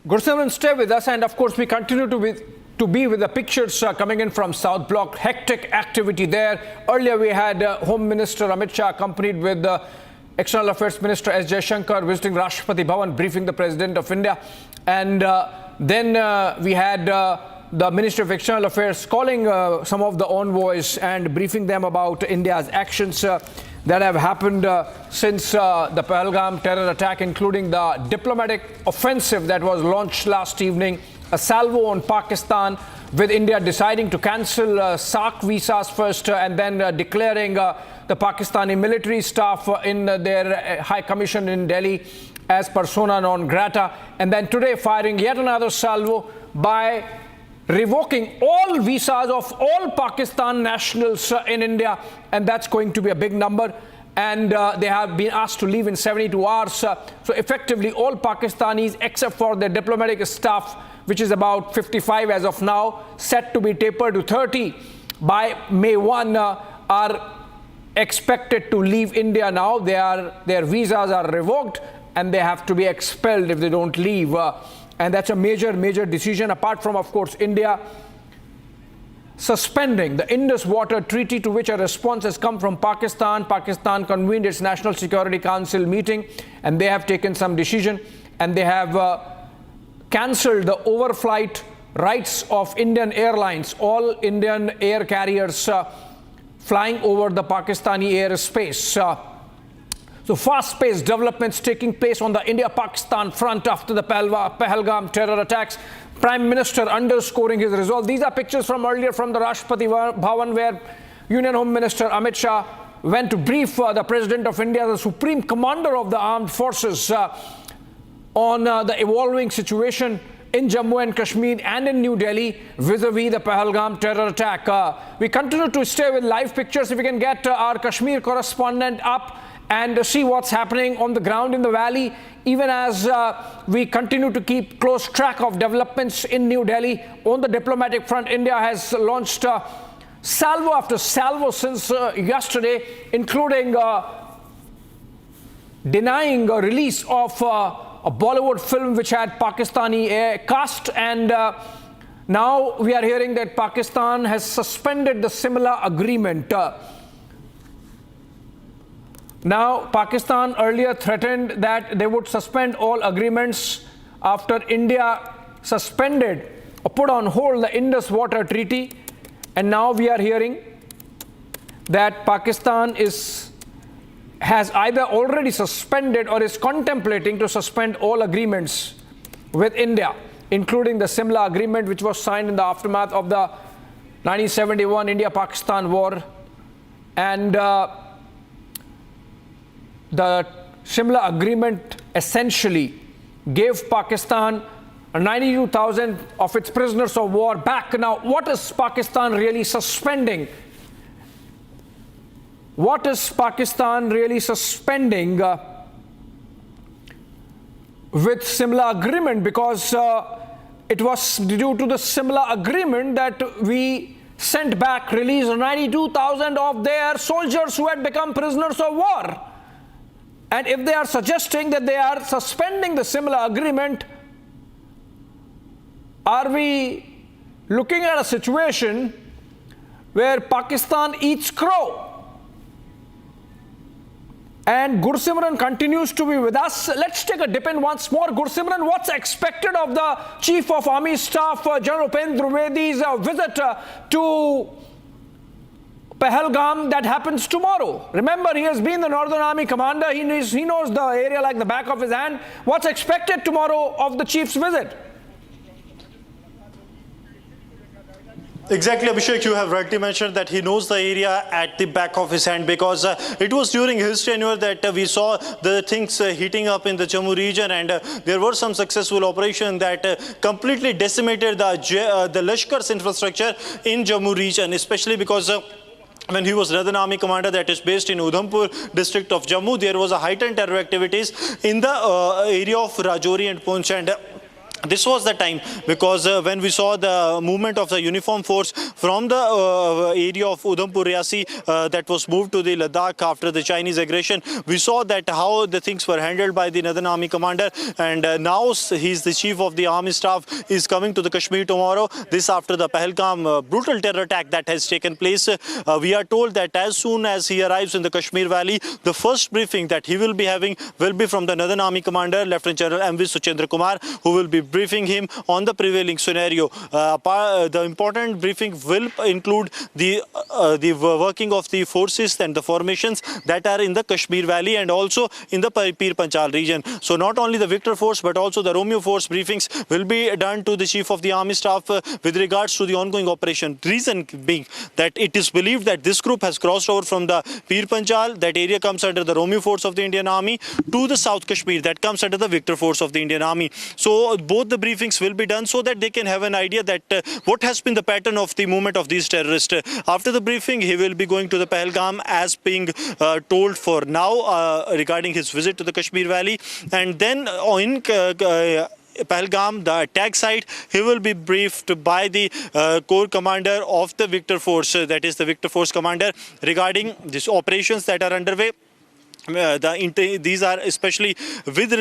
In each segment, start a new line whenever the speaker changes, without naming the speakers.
Gursimran, stay with us, and of course we continue to be with the pictures coming in from South Block. Hectic activity there. Earlier we had Home Minister Amit Shah accompanied with External Affairs Minister S. Jaishankar visiting Rashtrapati Bhavan, briefing the President of India. And then we had the Minister of External Affairs calling some of the envoys and briefing them about India's actions that have happened since the Pahalgam terror attack, including the diplomatic offensive that was launched last evening, a salvo on Pakistan, with India deciding to cancel SAARC visas first and then declaring the Pakistani military staff in their High Commission in Delhi as persona non grata, and then today firing yet another salvo by revoking all visas of all Pakistan nationals in India, and that's going to be a big number. And they have been asked to leave in 72 hours. So effectively all Pakistanis except for their diplomatic staff, which is about 55 as of now, set to be tapered to 30 by May 1, are expected to leave India now. Their visas are revoked and they have to be expelled if they don't leave. And that's a major decision, apart from, of course, India suspending the Indus Water Treaty, to which a response has come from Pakistan. Pakistan convened its National Security Council meeting and they have taken some decision, and they have cancelled the overflight rights of Indian airlines, all Indian air carriers flying over the Pakistani airspace. So fast-paced developments taking place on the India-Pakistan front after the Pahalgam terror attacks. Prime Minister underscoring his resolve. These are pictures from earlier from the Rashtrapati Bhavan, where Union Home Minister Amit Shah went to brief the President of India, the Supreme Commander of the Armed Forces, on the evolving situation in Jammu and Kashmir and in New Delhi vis-a-vis the Pahalgam terror attack. We continue to stay with live pictures. If we can get our Kashmir correspondent up and see what's happening on the ground in the valley, even as we continue to keep close track of developments in New Delhi. On the diplomatic front, India has launched salvo after salvo since yesterday, including denying a release of a Bollywood film which had Pakistani cast, and now we are hearing that Pakistan has suspended the similar agreement. Now, Pakistan earlier threatened that they would suspend all agreements after India suspended or put on hold the Indus Water Treaty, and now we are hearing that Pakistan has either already suspended or is contemplating to suspend all agreements with India, including the Simla agreement, which was signed in the aftermath of the 1971 India-Pakistan war. And the Simla agreement essentially gave Pakistan 92,000 of its prisoners of war back. Now, what is Pakistan really suspending? What is Pakistan really suspending with Simla agreement? Because it was due to the Simla agreement that we sent back, released 92,000 of their soldiers who had become prisoners of war. And if they are suggesting that they are suspending the Simla agreement, are we looking at a situation where Pakistan eats crow? And Gursimran continues to be with us. Let's take a dip in once more. Gursimran, what's expected of the Chief of Army Staff, General President Droupadi's visit to Pahalgam that happens tomorrow? Remember, he has been the Northern Army commander. He knows the area like the back of his hand. What's expected tomorrow of the chief's visit?
Exactly, Abhishek, you have rightly mentioned that he knows the area at the back of his hand, because it was during his tenure that we saw the things heating up in the Jammu region, and there were some successful operations that completely decimated the Lashkar's infrastructure in Jammu region, especially because when he was Northern Army Commander, that is based in Udhampur district of Jammu, there was a heightened terror activities in the area of Rajouri and Poonch, and This was the time because when we saw the movement of the uniform force from the area of Udhampur Riasi that was moved to the Ladakh after the Chinese aggression, we saw that how the things were handled by the Northern Army commander, and now he's the chief of the army staff, is coming to the Kashmir tomorrow. This after the Pahalgam brutal terror attack that has taken place. We are told that as soon as he arrives in the Kashmir Valley, the first briefing that he will be having will be from the Northern Army commander, Lieutenant General M.V. Suchendra Kumar, who will be briefing him on the prevailing scenario. The important briefing will include the working of the forces and the formations that are in the Kashmir Valley and also in the Pir Panchal region. So not only the Victor Force but also the Romeo Force briefings will be done to the Chief of the Army Staff with regards to the ongoing operation. Reason being that it is believed that this group has crossed over from the Pir Panchal, that area comes under the Romeo Force of the Indian Army, to the South Kashmir that comes under the Victor Force of the Indian Army. So both the briefings will be done so that they can have an idea that what has been the pattern of the movement of these terrorists. After the briefing, he will be going to the Pahalgam as being told for now regarding his visit to the Kashmir Valley, and then in Pahalgam, the attack site, he will be briefed by the Corps Commander of the Victor Force, that is the Victor Force Commander, regarding these operations that are underway. These are especially with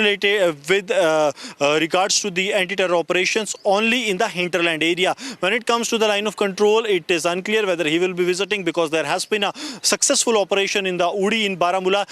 regards to the anti-terror operations only in the hinterland area. When it comes to the line of control, it is unclear whether he will be visiting, because there has been a successful operation in the Uri in Baramulla,